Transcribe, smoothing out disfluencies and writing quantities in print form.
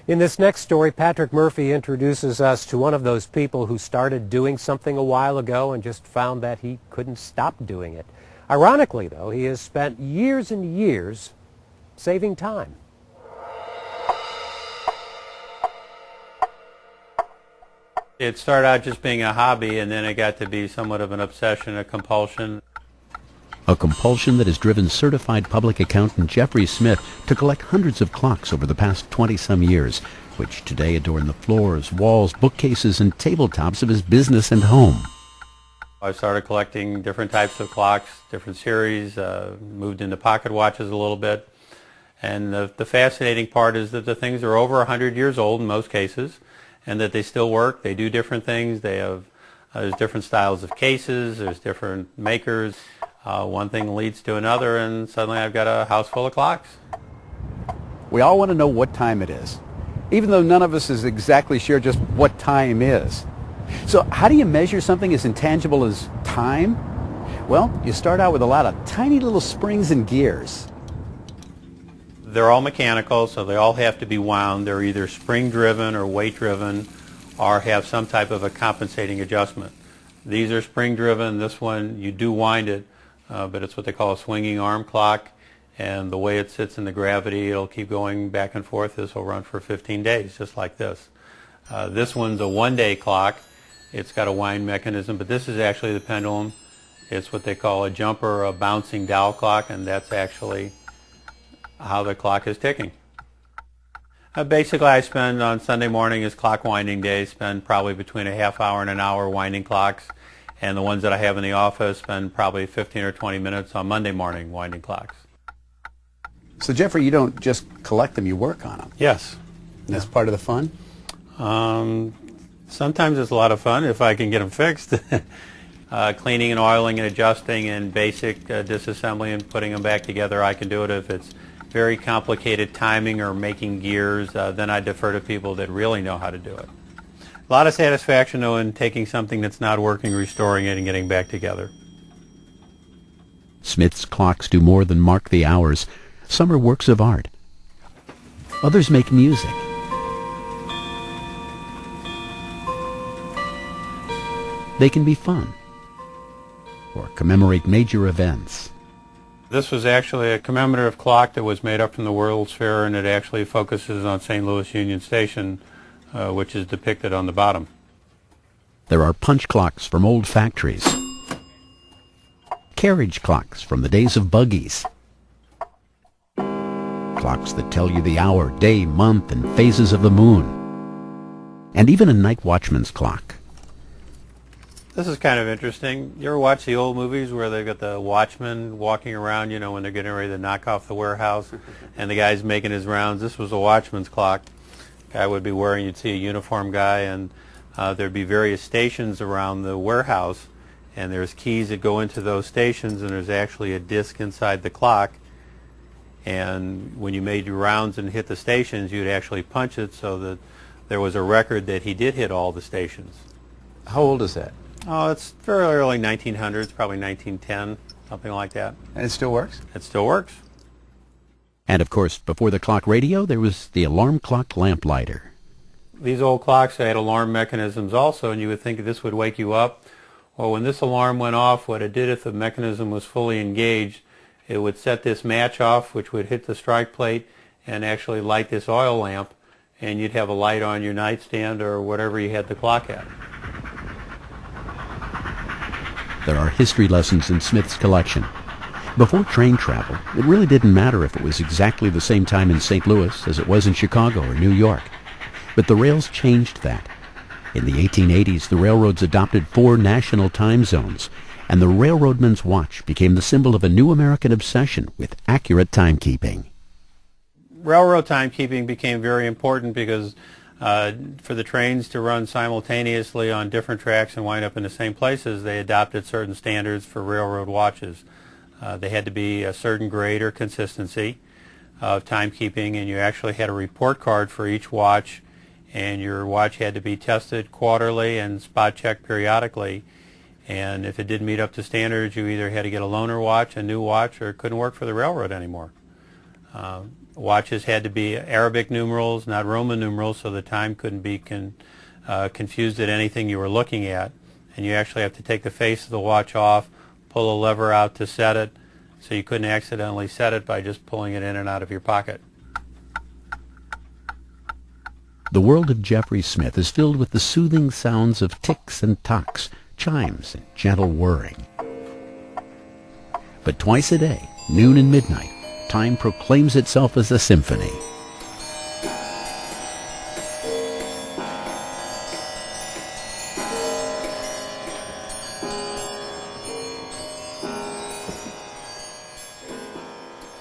In this next story, Patrick Murphy introduces us to one of those people who started doing something a while ago and just found that he couldn't stop doing it. Ironically, though, he has spent years and years saving time. It started out just being a hobby, and then it got to be somewhat of an obsession, a compulsion. A compulsion that has driven certified public accountant Jeffrey Smith to collect hundreds of clocks over the past 20-some years, which today adorn the floors, walls, bookcases, and tabletops of his business and home. I started collecting different types of clocks, different series, moved into pocket watches a little bit. And the fascinating part is that the things are over 100 years old in most cases, and that they still work. They do different things. They have there's different styles of cases. There's different makers. One thing leads to another, and suddenly I've got a house full of clocks. We all want to know what time it is, even though none of us is exactly sure just what time is. So how do you measure something as intangible as time? Well, you start out with a lot of tiny little springs and gears. They're all mechanical, so they all have to be wound. They're either spring-driven or weight-driven or have some type of a compensating adjustment. These are spring-driven. This one, you do wind it, but it's what they call a swinging arm clock. And the way it sits in the gravity, it'll keep going back and forth. This will run for 15 days, just like this. This one's a one-day clock. It's got a wind mechanism, but this is actually the pendulum. It's what they call a jumper, a bouncing dial clock, and that's actually how the clock is ticking. Basically, I spend on Sunday morning is clock winding day, spend probably between a half hour and an hour winding clocks, and the ones that I have in the office spend probably 15 or 20 minutes on Monday morning winding clocks. So Jeffrey, you don't just collect them, you work on them. Yes. And that's part of the fun? Sometimes it's a lot of fun if I can get them fixed. Cleaning and oiling and adjusting and basic disassembly and putting them back together, I can do it. If it's very complicated timing or making gears, then I defer to people that really know how to do it. A lot of satisfaction, though, in taking something that's not working, restoring it, and getting back together. Smith's clocks do more than mark the hours. Some are works of art. Others make music. They can be fun or commemorate major events. This was actually a commemorative clock that was made up from the World's Fair, and it actually focuses on St. Louis Union Station, which is depicted on the bottom. There are punch clocks from old factories, carriage clocks from the days of buggies, clocks that tell you the hour, day, month, and phases of the moon, and even a night watchman's clock. This is kind of interesting. You ever watch the old movies where they've got the watchman walking around, you know, when they're getting ready to knock off the warehouse, and the guy's making his rounds? This was a watchman's clock. Guy would be wearing, you'd see a uniform guy, and there'd be various stations around the warehouse, and there's keys that go into those stations, and there's actually a disc inside the clock. And when you made your rounds and hit the stations, you'd actually punch it so that there was a record that he did hit all the stations. How old is that? Oh, it's very early 1900s, probably 1910, something like that. And it still works? It still works. And of course, before the clock radio, there was the alarm clock lamplighter. These old clocks had alarm mechanisms also, and you would think this would wake you up. Well, when this alarm went off, what it did, if the mechanism was fully engaged, it would set this match off, which would hit the strike plate and actually light this oil lamp, and you'd have a light on your nightstand or whatever you had the clock at. There are history lessons in Smith's collection. Before train travel, it really didn't matter if it was exactly the same time in St. Louis as it was in Chicago or New York. But the rails changed that. In the 1880s, the railroads adopted 4 national time zones, and the railroadman's watch became the symbol of a new American obsession with accurate timekeeping. Railroad timekeeping became very important because for the trains to run simultaneously on different tracks and wind up in the same places, they adopted certain standards for railroad watches. They had to be a certain grade or consistency of timekeeping, and you actually had a report card for each watch, and your watch had to be tested quarterly and spot checked periodically. And if it didn't meet up to standards, you either had to get a loaner watch, a new watch, or it couldn't work for the railroad anymore. Watches had to be Arabic numerals, not Roman numerals, so the time couldn't be confused at anything you were looking at. And you actually have to take the face of the watch off, pull a lever out to set it, so you couldn't accidentally set it by just pulling it in and out of your pocket. The world of Jeffrey Smith is filled with the soothing sounds of ticks and tocks, chimes and gentle whirring. But twice a day, noon and midnight, time proclaims itself as a symphony.